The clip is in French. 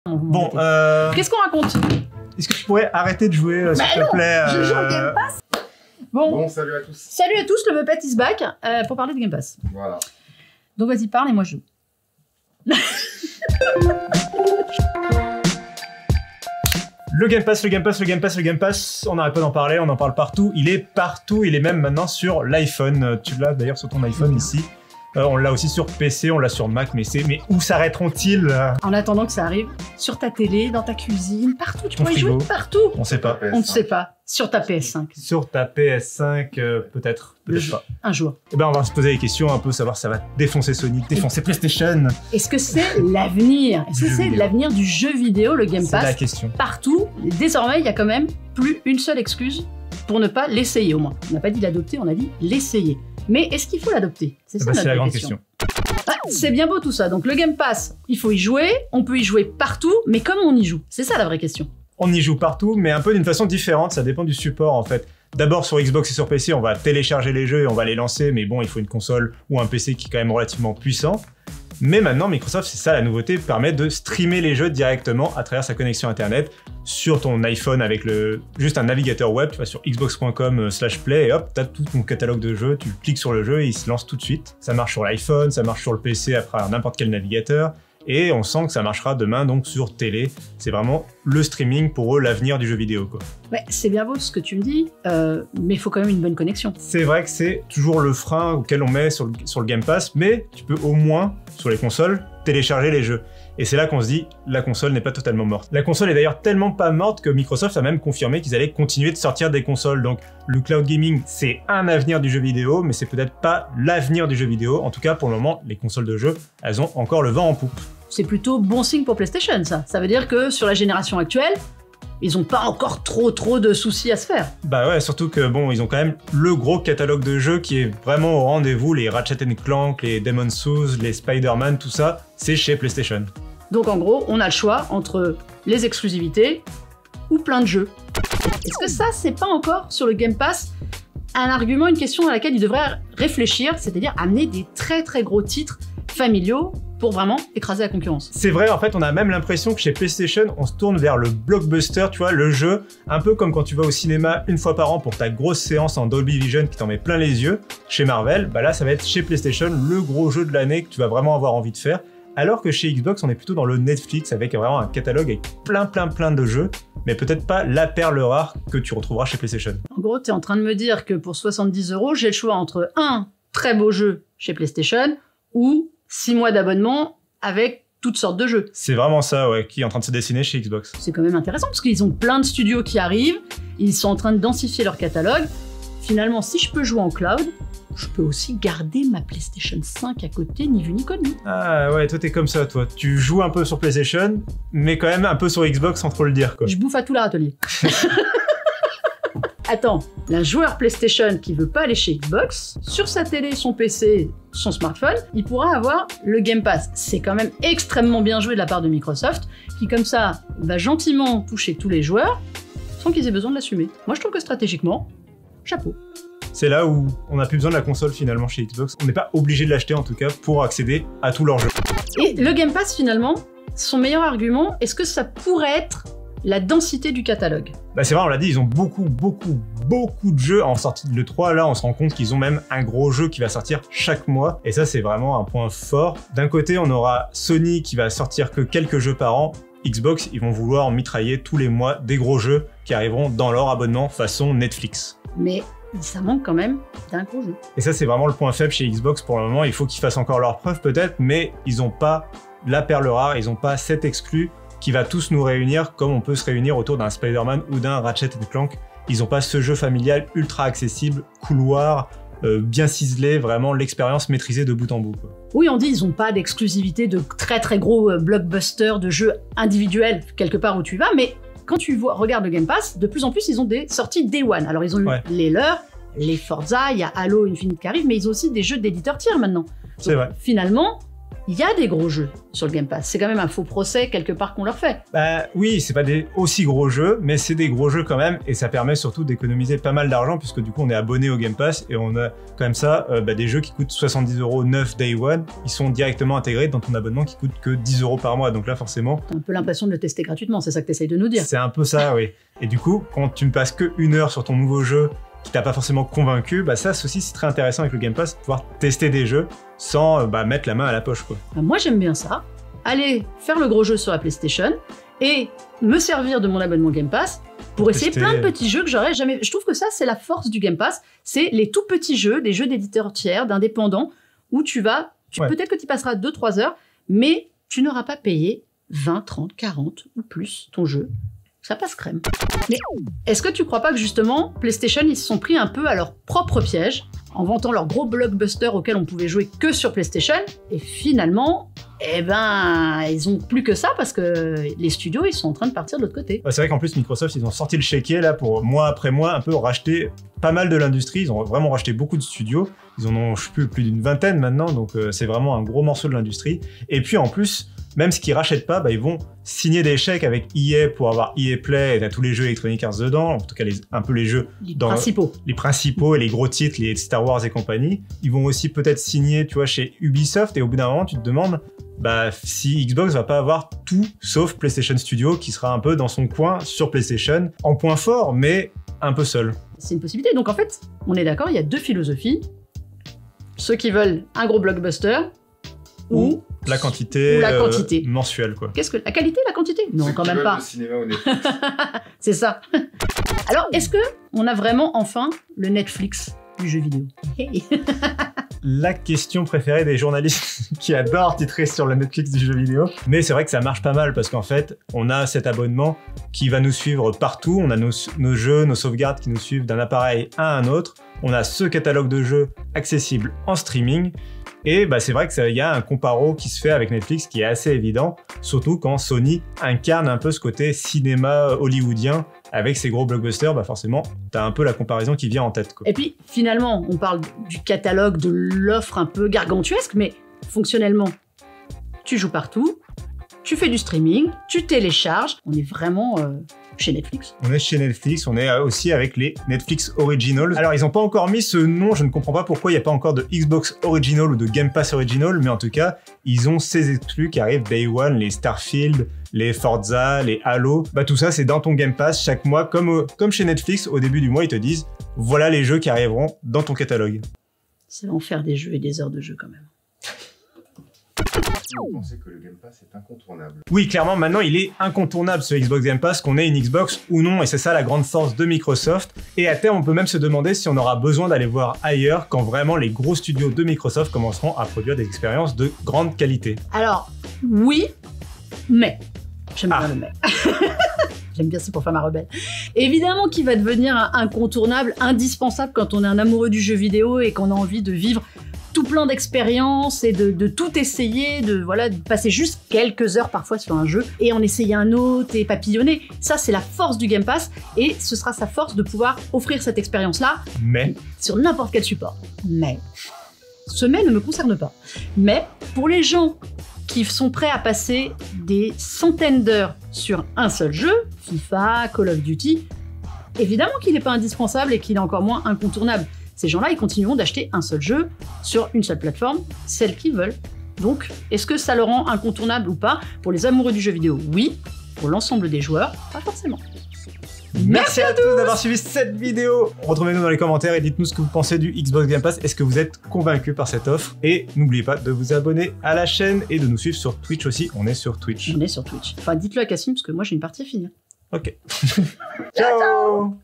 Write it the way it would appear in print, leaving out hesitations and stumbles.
Bon, qu'est-ce qu'on raconte? Est-ce que tu pourrais arrêter de jouer, s'il te plaît je joue au Game Pass. Bon, Salut à tous. Salut à tous, le Muppet is back pour parler de Game Pass. Voilà. Donc vas-y, parle et moi je joue. Le Game Pass, le Game Pass, le Game Pass, le Game Pass, on n'arrête pas d'en parler, on en parle partout, il est même maintenant sur l'iPhone. Tu l'as d'ailleurs sur ton iPhone ici. On l'a aussi sur PC, on l'a sur Mac, mais où s'arrêteront-ils En attendant que ça arrive, sur ta télé, dans ta cuisine, partout, tu Ton pourrais y jouer partout. On sait pas. On ne sait pas. Sur ta PS5. Sur ta PS5, peut-être pas. Un jour. Eh ben, on va se poser des questions, un peu savoir si ça va défoncer Sony, défoncer PlayStation. Est-ce que c'est l'avenir? Est-ce que c'est l'avenir du jeu vidéo, le Game Pass? C'est la question. Partout, désormais, il y a quand même plus une seule excuse pour ne pas l'essayer au moins. On n'a pas dit l'adopter, on a dit l'essayer. Mais est-ce qu'il faut l'adopter? C'est ça la grande question. Ah, c'est bien beau tout ça. Donc le Game Pass, il faut y jouer, on peut y jouer partout, mais comment on y joue? C'est ça la vraie question. On y joue partout, mais un peu d'une façon différente, ça dépend du support en fait. D'abord sur Xbox et sur PC, on va télécharger les jeux et on va les lancer, mais bon, il faut une console ou un PC qui est quand même relativement puissant. Mais maintenant, Microsoft, c'est ça la nouveauté, permet de streamer les jeux directement à travers sa connexion internet sur ton iPhone avec juste un navigateur web. Tu vas sur xbox.com/play et hop, t'as tout ton catalogue de jeux, tu cliques sur le jeu et il se lance tout de suite. Ça marche sur l'iPhone, ça marche sur le PC à travers n'importe quel navigateur. Et on sent que ça marchera demain donc sur télé. C'est vraiment le streaming pour eux, l'avenir du jeu vidéo, quoi. Ouais, c'est bien beau ce que tu me dis, mais il faut quand même une bonne connexion. C'est vrai que c'est toujours le frein auquel on met sur le Game Pass, mais tu peux au moins, sur les consoles, télécharger les jeux. Et c'est là qu'on se dit, la console n'est pas totalement morte. La console est d'ailleurs tellement pas morte que Microsoft a même confirmé qu'ils allaient continuer de sortir des consoles. Donc le cloud gaming, c'est un avenir du jeu vidéo, mais c'est peut-être pas l'avenir du jeu vidéo. En tout cas, pour le moment, les consoles de jeu, elles ont encore le vent en poupe. C'est plutôt bon signe pour PlayStation, ça. Ça veut dire que sur la génération actuelle, ils n'ont pas encore trop de soucis à se faire. Bah ouais, surtout que bon, ils ont quand même le gros catalogue de jeux qui est vraiment au rendez-vous. Les Ratchet & Clank, les Demon's Souls, les Spider-Man, tout ça, c'est chez PlayStation. Donc en gros, on a le choix entre les exclusivités ou plein de jeux. Est-ce que ça, c'est pas encore sur le Game Pass un argument, une question à laquelle ils devraient réfléchir, c'est-à-dire amener des très gros titres familiaux pour vraiment écraser la concurrence? C'est vrai, en fait, on a même l'impression que chez PlayStation, on se tourne vers le blockbuster, tu vois, le jeu, un peu comme quand tu vas au cinéma une fois par an pour ta grosse séance en Dolby Vision qui t'en met plein les yeux. Chez Marvel, bah là, ça va être chez PlayStation le gros jeu de l'année que tu vas vraiment avoir envie de faire. Alors que chez Xbox, on est plutôt dans le Netflix avec vraiment un catalogue avec plein de jeux, mais peut-être pas la perle rare que tu retrouveras chez PlayStation. En gros, t'es en train de me dire que pour 70 €, j'ai le choix entre un très beau jeu chez PlayStation ou 6 mois d'abonnement avec toutes sortes de jeux. C'est vraiment ça, ouais, qui est en train de se dessiner chez Xbox. C'est quand même intéressant parce qu'ils ont plein de studios qui arrivent, ils sont en train de densifier leur catalogue. Finalement, si je peux jouer en cloud, je peux aussi garder ma PlayStation 5 à côté, ni vu ni connu. Ah ouais, toi t'es comme ça, toi. Tu joues un peu sur PlayStation, mais quand même un peu sur Xbox sans trop le dire, quoi. Je bouffe à tout leur atelier. Attends, un joueur PlayStation qui veut pas aller chez Xbox, sur sa télé, son PC, son smartphone, il pourra avoir le Game Pass. C'est quand même extrêmement bien joué de la part de Microsoft, qui comme ça va gentiment toucher tous les joueurs, sans qu'ils aient besoin de l'assumer. Moi je trouve que stratégiquement, chapeau. C'est là où on n'a plus besoin de la console finalement chez Xbox. On n'est pas obligé de l'acheter en tout cas pour accéder à tous leurs jeux. Et le Game Pass finalement, son meilleur argument, est-ce que ça pourrait être la densité du catalogue? Bah c'est vrai, on l'a dit, ils ont beaucoup de jeux en sortie de l'E3. Là, on se rend compte qu'ils ont même un gros jeu qui va sortir chaque mois. Et ça, c'est vraiment un point fort. D'un côté, on aura Sony qui va sortir que quelques jeux par an. Xbox, ils vont vouloir mitrailler tous les mois des gros jeux qui arriveront dans leur abonnement façon Netflix. Mais ça manque quand même d'un gros jeu. Et ça, c'est vraiment le point faible chez Xbox pour le moment. Il faut qu'ils fassent encore leurs preuves peut-être, mais ils n'ont pas la perle rare, ils n'ont pas cet exclu qui va tous nous réunir comme on peut se réunir autour d'un Spider-Man ou d'un Ratchet & Clank. Ils n'ont pas ce jeu familial ultra accessible, couloir, bien ciselé, vraiment l'expérience maîtrisée de bout en bout, quoi. Oui, on dit ils n'ont pas d'exclusivité de très gros blockbusters, de jeux individuels quelque part où tu vas, mais quand tu regardes le Game Pass, de plus en plus ils ont des sorties Day One. Alors ils ont eu les leurs, les Forza, il y a Halo Infinite qui arrive, mais ils ont aussi des jeux d'éditeurs tiers maintenant. C'est vrai. Finalement, il y a des gros jeux sur le Game Pass. C'est quand même un faux procès quelque part qu'on leur fait. Bah oui, c'est pas des aussi gros jeux, mais c'est des gros jeux quand même, et ça permet surtout d'économiser pas mal d'argent, puisque du coup on est abonné au Game Pass, et on a quand même ça, des jeux qui coûtent 70€ neuf Day One, ils sont directement intégrés dans ton abonnement qui coûte que 10€ par mois, donc là forcément... T'as un peu l'impression de le tester gratuitement, c'est ça que t'essayes de nous dire. C'est un peu ça, oui. Et du coup, quand tu ne passes que 1 heure sur ton nouveau jeu, qui t'a pas forcément convaincu, bah ça aussi c'est très intéressant avec le Game Pass, de pouvoir tester des jeux sans mettre la main à la poche, quoi. Moi j'aime bien ça, aller faire le gros jeu sur la PlayStation et me servir de mon abonnement Game Pass pour essayer plein de petits jeux que j'aurais jamais... Je trouve que ça c'est la force du Game Pass, c'est les tout petits jeux, des jeux d'éditeurs tiers, d'indépendants, où peut-être que tu passeras 2-3 heures, mais tu n'auras pas payé 20, 30, 40 ou plus ton jeu. Ça passe crème. Mais est-ce que tu crois pas que justement, PlayStation, ils se sont pris un peu à leur propre piège en vantant leur gros blockbuster auquel on pouvait jouer que sur PlayStation, et finalement, ils ont plus que ça parce que les studios, ils sont en train de partir de l'autre côté. C'est vrai qu'en plus, Microsoft, ils ont sorti le chéquier là pour mois après mois, un peu racheter pas mal de l'industrie. Ils ont vraiment racheté beaucoup de studios. Ils en ont, je sais plus d'une vingtaine maintenant, donc c'est vraiment un gros morceau de l'industrie. Et puis en plus, même ce qu'ils rachètent pas, ils vont signer des chèques avec EA pour avoir EA Play, et t'as tous les jeux Electronic Arts dedans, en tout cas un peu les jeux les principaux et les gros titres, les Star Wars et compagnie. Ils vont aussi peut-être signer, tu vois, chez Ubisoft, et au bout d'un moment, tu te demandes si Xbox va pas avoir tout sauf PlayStation Studio, qui sera un peu dans son coin sur PlayStation, en point fort, mais un peu seul. C'est une possibilité. Donc en fait, on est d'accord, il y a deux philosophies. Ceux qui veulent un gros blockbuster, ou la quantité, mensuelle, quoi. Qu'est-ce que la qualité, la quantité? Non, quand même pas. Le cinéma au Netflix. C'est ça. Alors, est-ce que on a vraiment enfin le Netflix du jeu vidéo? La question préférée des journalistes qui adorent titrer sur le Netflix du jeu vidéo. Mais c'est vrai que ça marche pas mal parce qu'en fait, on a cet abonnement qui va nous suivre partout. On a nos jeux, nos sauvegardes qui nous suivent d'un appareil à un autre. On a ce catalogue de jeux accessible en streaming. Et c'est vrai qu'il y a un comparo qui se fait avec Netflix qui est assez évident, surtout quand Sony incarne un peu ce côté cinéma hollywoodien avec ses gros blockbusters, forcément, t'as un peu la comparaison qui vient en tête, quoi. Et puis, finalement, on parle du catalogue, de l'offre un peu gargantuesque, mais fonctionnellement, tu joues partout, tu fais du streaming, tu télécharges, on est vraiment... chez Netflix. On est chez Netflix, on est aussi avec les Netflix Originals. Alors, ils n'ont pas encore mis ce nom, je ne comprends pas pourquoi il n'y a pas encore de Xbox Original ou de Game Pass Original, mais en tout cas, ils ont ces exclus qui arrivent Day One, les Starfield, les Forza, les Halo. Tout ça, c'est dans ton Game Pass chaque mois, comme chez Netflix, au début du mois, ils te disent, voilà les jeux qui arriveront dans ton catalogue. C'est l'enfer des jeux et des heures de jeu, quand même. Vous pensez que le Game Pass est incontournable? Oui, clairement, maintenant, il est incontournable ce Xbox Game Pass, qu'on ait une Xbox ou non, et c'est ça la grande force de Microsoft. Et à terme, on peut même se demander si on aura besoin d'aller voir ailleurs quand vraiment les gros studios de Microsoft commenceront à produire des expériences de grande qualité. Alors, oui, mais... J'aime bien le mais. J'aime bien, c'est pour faire ma rebelle. Évidemment qu'il va devenir incontournable, indispensable quand on est un amoureux du jeu vidéo et qu'on a envie de vivre tout plein d'expériences et de tout essayer, de passer juste quelques heures parfois sur un jeu et en essayer un autre et papillonner. Ça, c'est la force du Game Pass et ce sera sa force de pouvoir offrir cette expérience-là sur n'importe quel support. Mais, ce mais ne me concerne pas. Mais, pour les gens qui sont prêts à passer des centaines d'heures sur un seul jeu, FIFA, Call of Duty, évidemment qu'il n'est pas indispensable et qu'il est encore moins incontournable. Ces gens-là, ils continueront d'acheter un seul jeu sur une seule plateforme, celle qu'ils veulent. Donc, est-ce que ça le rend incontournable ou pas? Pour les amoureux du jeu vidéo, oui. Pour l'ensemble des joueurs, pas forcément. Merci à tous d'avoir suivi cette vidéo. Retrouvez-nous dans les commentaires et dites-nous ce que vous pensez du Xbox Game Pass. Est-ce que vous êtes convaincus par cette offre? Et n'oubliez pas de vous abonner à la chaîne et de nous suivre sur Twitch aussi. On est sur Twitch. On est sur Twitch. Enfin, dites-le à Cassim parce que moi j'ai une partie à finir. Ok. Ciao.